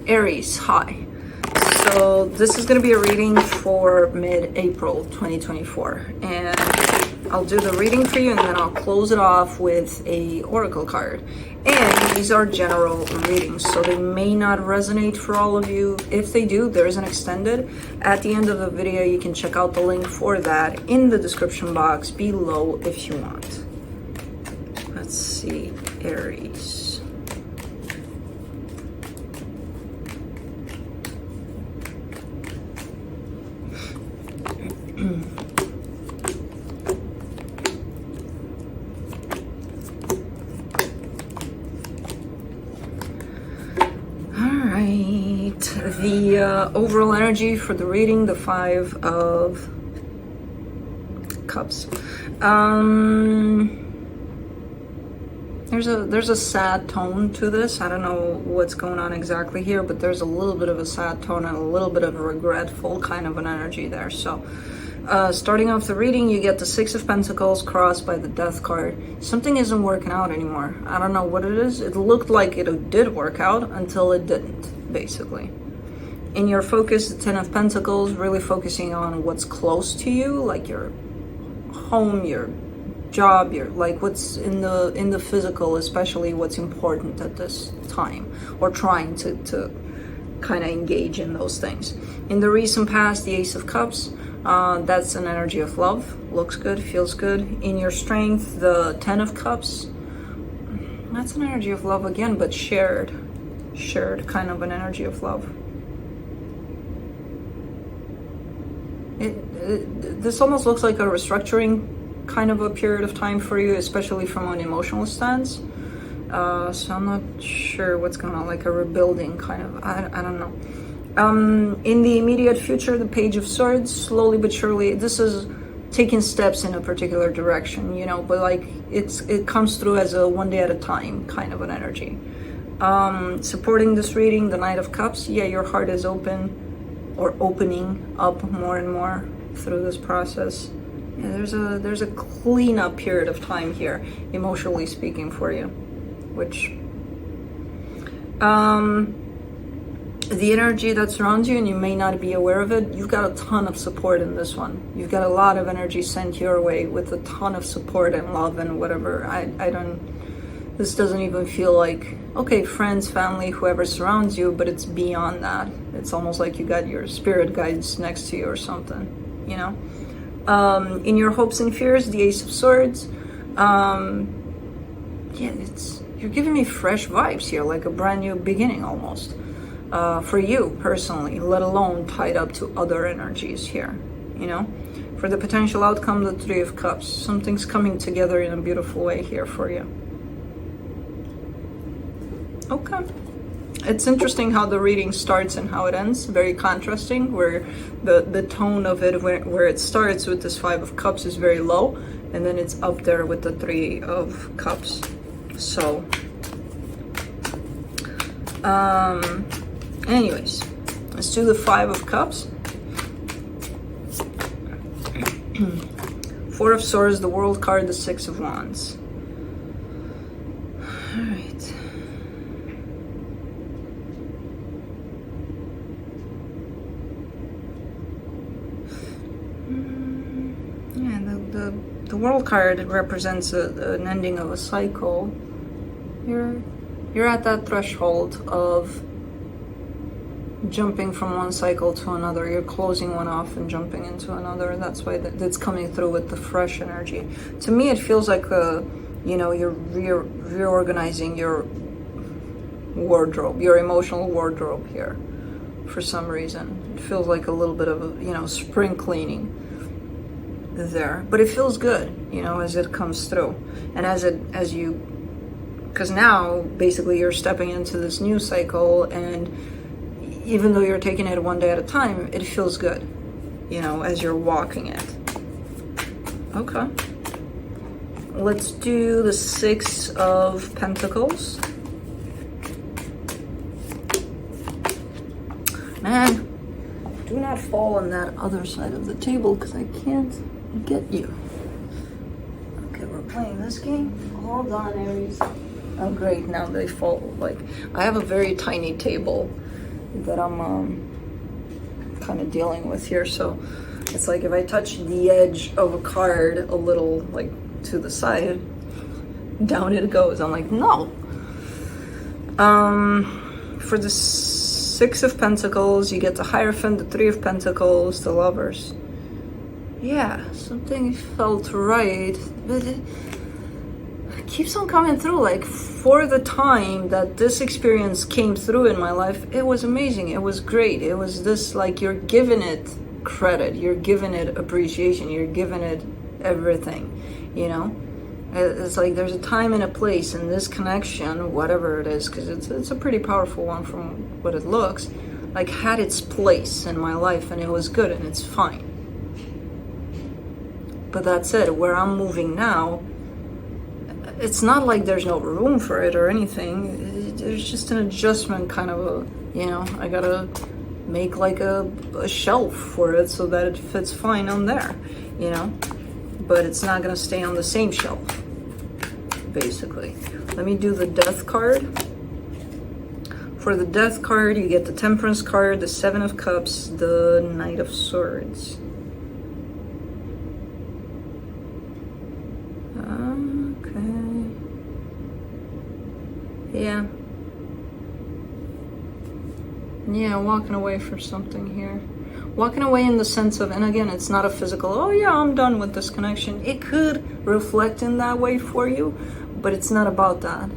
Aries, hi. So this is going to be a reading for mid-April 2024, and I'll do the reading for you and then I'll close it off with a oracle card. And these are general readings, so they may not resonate for all of you. If they do, there is an extended. At the end of the video, you can check out the link for that in the description box below if you want. Let's see, Aries. The overall energy for the reading, the Five of Cups. There's a sad tone to this. I don't know what's going on exactly here, but there's a little bit of a sad tone and a little bit of a regretful kind of an energy there. So starting off the reading, you get the Six of Pentacles crossed by the Death card. Something isn't working out anymore. I don't know what it is. It looked like it did work out until it didn't, basically. In your focus, the Ten of Pentacles, really focusing on what's close to you, like your home, your job, your like what's in the physical, especially what's important at this time, or trying to kind of engage in those things. In the recent past, the Ace of Cups, that's an energy of love. Looks good, feels good. In your strength, the Ten of Cups, that's an energy of love again, but shared kind of an energy of love. This almost looks like a restructuring kind of a period of time for you, especially from an emotional stance. So I'm not sure what's going on, like a rebuilding kind of, I don't know. In the immediate future, the Page of Swords, slowly but surely, this is taking steps in a particular direction, you know, but like it comes through as a one day at a time kind of an energy. Supporting this reading, the Knight of Cups, yeah, your heart is open or opening up more and more through this process. Yeah, there's a cleanup period of time here, emotionally speaking, for you, which the energy that surrounds you, and you may not be aware of it, you've got a ton of support in this one. You've got a lot of energy sent your way with a ton of support and love and whatever. This doesn't even feel like, okay, friends, family, whoever surrounds you, but it's beyond that. It's almost like you got your spirit guides next to you or something, you know? In your hopes and fears, the Ace of Swords, yeah, you're giving me fresh vibes here, like a brand new beginning almost. For you personally, let alone tied up to other energies here, you know? For the potential outcome, the Three of Cups. Something's coming together in a beautiful way here for you. Okay. It's interesting how the reading starts and how it ends. Very contrasting, where the tone of it, where it starts with this Five of Cups is very low, and then it's up there with the Three of Cups. So, anyways, let's do the Five of Cups. Four of Swords, the World card, the Six of Wands. All right. The World card represents an ending of a cycle. You're at that threshold of jumping from one cycle to another. You're closing one off and jumping into another. That's why that's coming through with the fresh energy. To me, it feels like you know, you're reorganizing your wardrobe, your emotional wardrobe here. For some reason, it feels like a little bit of a, you know, spring cleaning there, but it feels good, you know, as it comes through, and as you, because now basically you're stepping into this new cycle, and even though you're taking it one day at a time, it feels good, you know, as you're walking it. Okay, let's do the Six of Pentacles. Man, do not fall on that other side of the table because I can't get you. Okay, we're playing this game. Hold on, Aries. Oh, great. Now they fall. Like, I have a very tiny table that I'm kind of dealing with here. So it's like if I touch the edge of a card a little like to the side, down it goes. I'm like, no. For the Six of Pentacles, you get the Hierophant, the Three of Pentacles, the Lovers. Yeah, something felt right, but it keeps on coming through. Like, for the time that this experience came through in my life, it was amazing. It was great. It was this, like, you're giving it credit, you're giving it appreciation, you're giving it everything, you know? It's like there's a time and a place in this connection, whatever it is, because it's a pretty powerful one from what it looks like, had its place in my life, and it was good and it's fine. But that's it. Where I'm moving now, it's not like there's no room for it or anything. There's just an adjustment, kind of a, you know, I gotta make like a shelf for it so that it fits fine on there, you know, but it's not gonna stay on the same shelf, basically. Let me do the Death card. For the Death card, you get the Temperance card, the Seven of Cups, the Knight of Swords. Okay. Yeah. Yeah, walking away from something here. Walking away in the sense of, and again, it's not a physical, oh yeah, I'm done with this connection. It could reflect in that way for you, but it's not about that.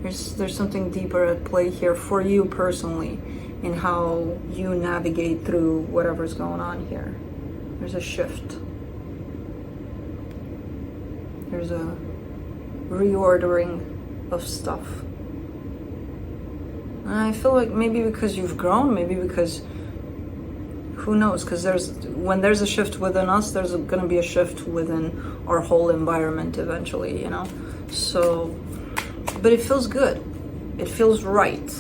There's something deeper at play here for you personally in how you navigate through whatever's going on here. There's a shift. There's a reordering of stuff. And I feel like maybe because you've grown, maybe because, who knows, because when there's a shift within us, there's going to be a shift within our whole environment eventually, you know? So, but it feels good. It feels right.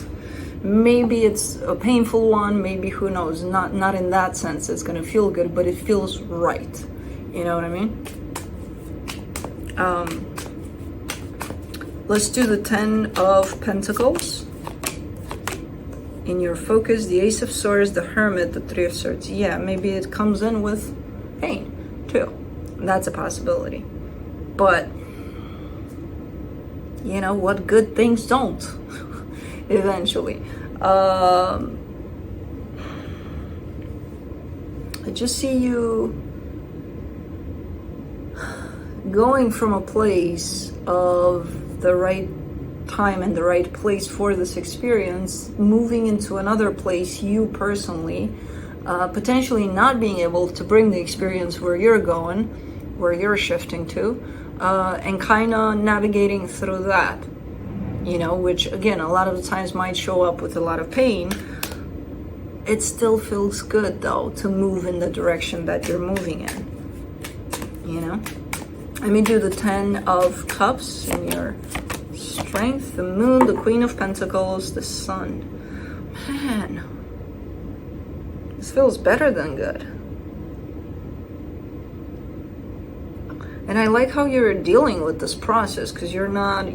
Maybe it's a painful one, maybe, who knows, not in that sense it's going to feel good, but it feels right. You know what I mean? Let's do the Ten of Pentacles. In your focus, the Ace of Swords, the Hermit, the Three of Swords. Yeah, maybe it comes in with pain too. That's a possibility. But you know what, good things don't eventually. I just see you going from a place of the right time and the right place for this experience, moving into another place, you personally, potentially not being able to bring the experience where you're going, where you're shifting to, and kind of navigating through that, you know, which again, a lot of the times might show up with a lot of pain. It still feels good though to move in the direction that you're moving in, you know. Let me do the Ten of Cups in your strength, the Moon, the Queen of Pentacles, the Sun. Man, this feels better than good. And I like how you're dealing with this process, because you're not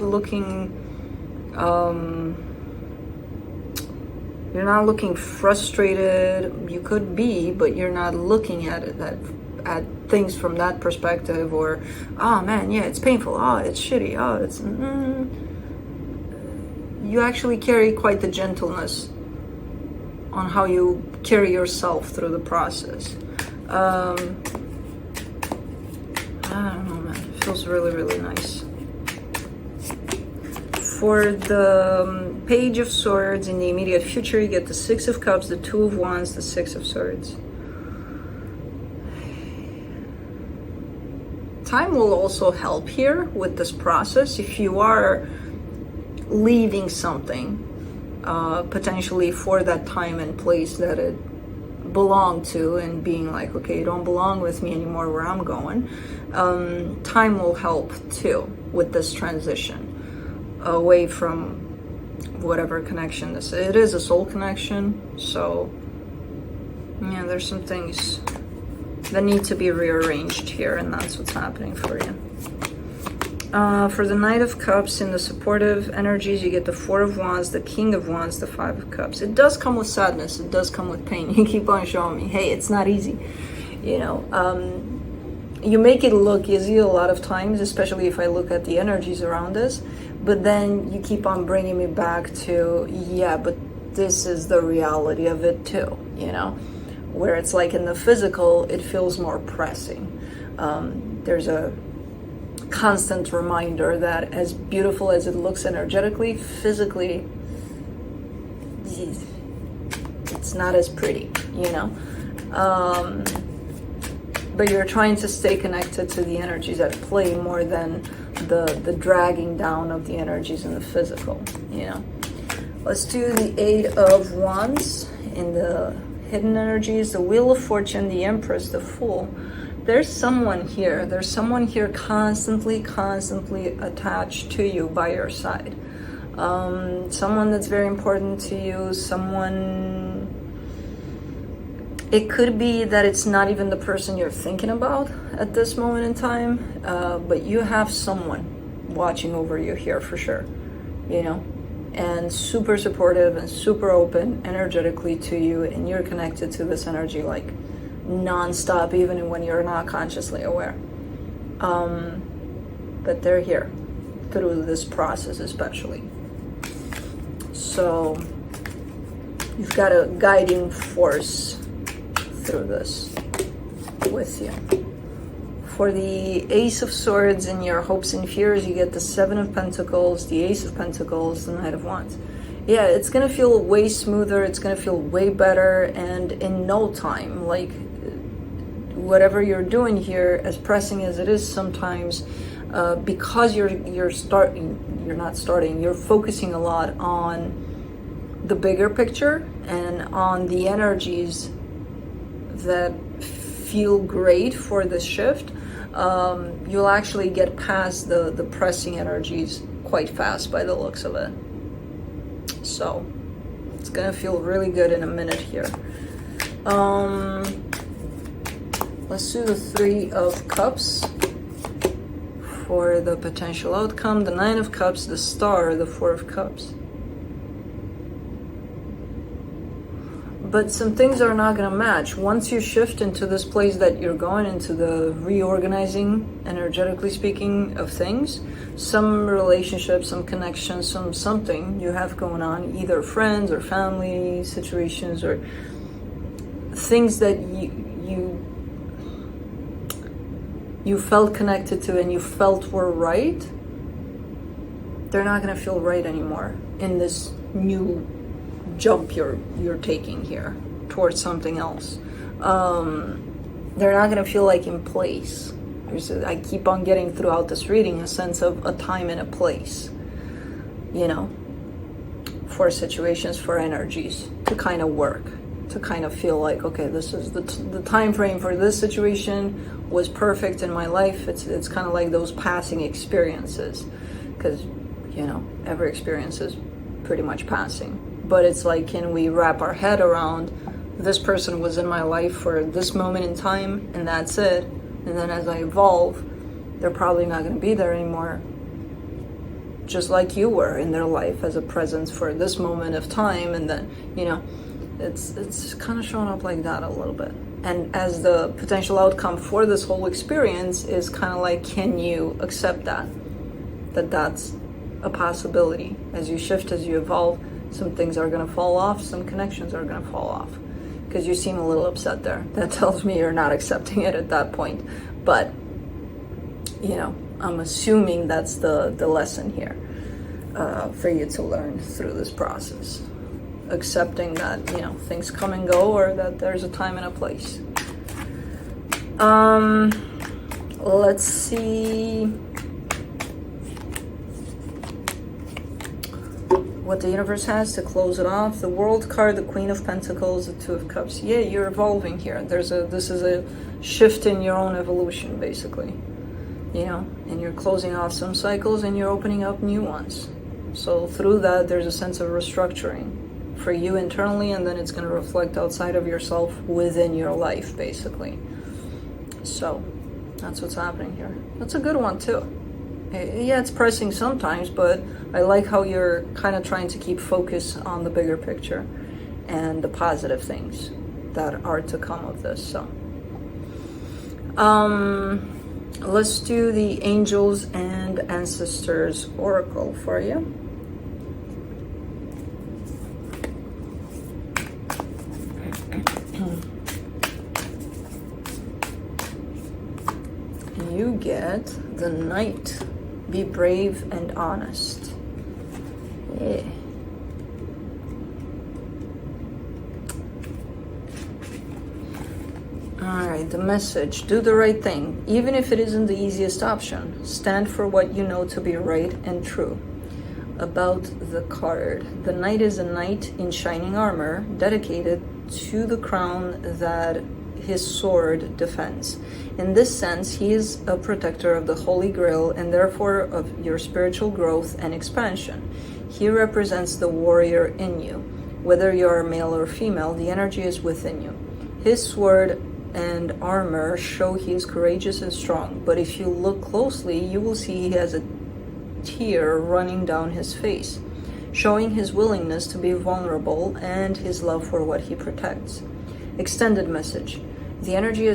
looking you're not looking frustrated. You could be, but you're not looking at it at things from that perspective, or oh man, yeah, it's painful, oh it's shitty, oh it's you actually carry quite the gentleness on how you carry yourself through the process. I don't know, man, it feels really, really nice. For the Page of Swords, in the immediate future, you get the Six of Cups, the Two of Wands, the Six of Swords. Time will also help here with this process. If you are leaving something, potentially for that time and place that it belonged to, and being like, okay, you don't belong with me anymore where I'm going, time will help too with this transition away from whatever connection this is. It is a soul connection, so yeah, there's some things that need to be rearranged here, and that's what's happening for you. For the Knight of Cups, in the supportive energies, you get the Four of Wands, the King of Wands, the Five of Cups. It does come with sadness. It does come with pain. You keep on showing me, hey, it's not easy. You know, you make it look easy a lot of times, especially if I look at the energies around us. But then you keep on bringing me back to, yeah, but this is the reality of it too, you know? Where it's like in the physical, it feels more pressing. There's a constant reminder that as beautiful as it looks energetically, physically, it's not as pretty, you know? But you're trying to stay connected to the energies at play more than the dragging down of the energies in the physical, you know? Let's do the Eight of Wands in the hidden energies, the Wheel of Fortune, the Empress, the Fool. There's someone here. There's someone here constantly attached to you, by your side. Someone that's very important to you, someone... It could be that it's not even the person you're thinking about at this moment in time, but you have someone watching over you here for sure, you know, and super supportive and super open energetically to you, and you're connected to this energy like non-stop, even when you're not consciously aware. But they're here through this process especially. So you've got a guiding force through this with you. For the Ace of Swords in your hopes and fears, you get the Seven of Pentacles, the Ace of Pentacles, the Knight of Wands. Yeah, it's gonna feel way smoother, it's gonna feel way better, and in no time, like whatever you're doing here, as pressing as it is sometimes, because you're focusing a lot on the bigger picture and on the energies that feel great for this shift, you'll actually get past the pressing energies quite fast by the looks of it. So it's gonna feel really good in a minute here. Let's do the Three of Cups for the potential outcome, the Nine of Cups, the Star, the Four of Cups. But some things are not going to match. Once you shift into this place that you're going into, the reorganizing, energetically speaking, of things, some relationships, some connections, something you have going on, either friends or family situations or things that you felt connected to and you felt were right, they're not going to feel right anymore in this new jump you're taking here towards something else. They're not going to feel like in place. I keep on getting throughout this reading a sense of a time and a place, you know, for situations, for energies to kind of work, to kind of feel like, okay, this is the time frame for this situation was perfect in my life. It's kind of like those passing experiences, because, you know, every experience is pretty much passing. But it's like, can we wrap our head around, this person was in my life for this moment in time and that's it, and then as I evolve, they're probably not going to be there anymore, just like you were in their life as a presence for this moment of time. And then, you know, it's kind of showing up like that a little bit. And as the potential outcome for this whole experience is kind of like, can you accept that's a possibility? As you shift, as you evolve, some things are going to fall off, some connections are going to fall off, because you seem a little upset there. That tells me you're not accepting it at that point. But, you know, I'm assuming that's the lesson here for you to learn through this process. Accepting that, you know, things come and go, or that there's a time and a place. Let's see what the universe has to close it off. The World card, the Queen of Pentacles, the Two of Cups. Yeah, you're evolving here. This is a shift in your own evolution, basically. You know, and you're closing off some cycles and you're opening up new ones. So through that, there's a sense of restructuring for you internally, and then it's going to reflect outside of yourself within your life, basically. So that's what's happening here. That's a good one too. Yeah, it's pressing sometimes, but I like how you're kind of trying to keep focus on the bigger picture and the positive things that are to come of this. So let's do the Angels and Ancestors Oracle for you. You get the Knight. Be brave and honest. Yeah. Alright, the message. Do the right thing, even if it isn't the easiest option. Stand for what you know to be right and true. About the card. The Knight is a knight in shining armor, dedicated to the crown that his sword defends. In this sense, he is a protector of the Holy Grail and therefore of your spiritual growth and expansion. He represents the warrior in you. Whether you are male or female, the energy is within you. His sword and armor show he is courageous and strong, but if you look closely, you will see he has a tear running down his face, showing his willingness to be vulnerable and his love for what he protects. Extended message. The energy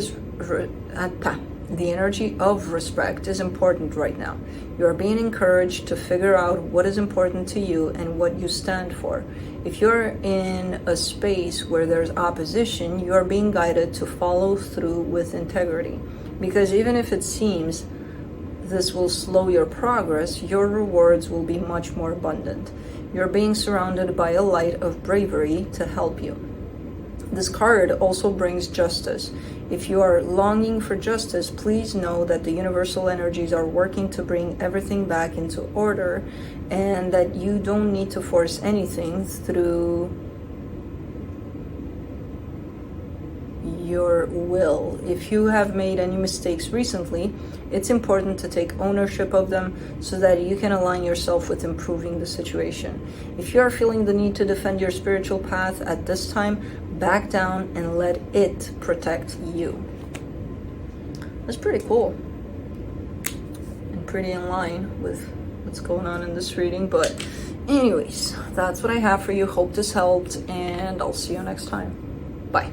of respect is important right now. You are being encouraged to figure out what is important to you and what you stand for. If you're in a space where there's opposition, you are being guided to follow through with integrity. Because even if it seems this will slow your progress, your rewards will be much more abundant. You're being surrounded by a light of bravery to help you. This card also brings justice. If you are longing for justice, please know that the universal energies are working to bring everything back into order and that you don't need to force anything through your will. If you have made any mistakes recently, it's important to take ownership of them so that you can align yourself with improving the situation. If you are feeling the need to defend your spiritual path at this time, back down and let it protect you. That's pretty cool and pretty in line with what's going on in this reading. But anyways, that's what I have for you. Hope this helped, and I'll see you next time. Bye.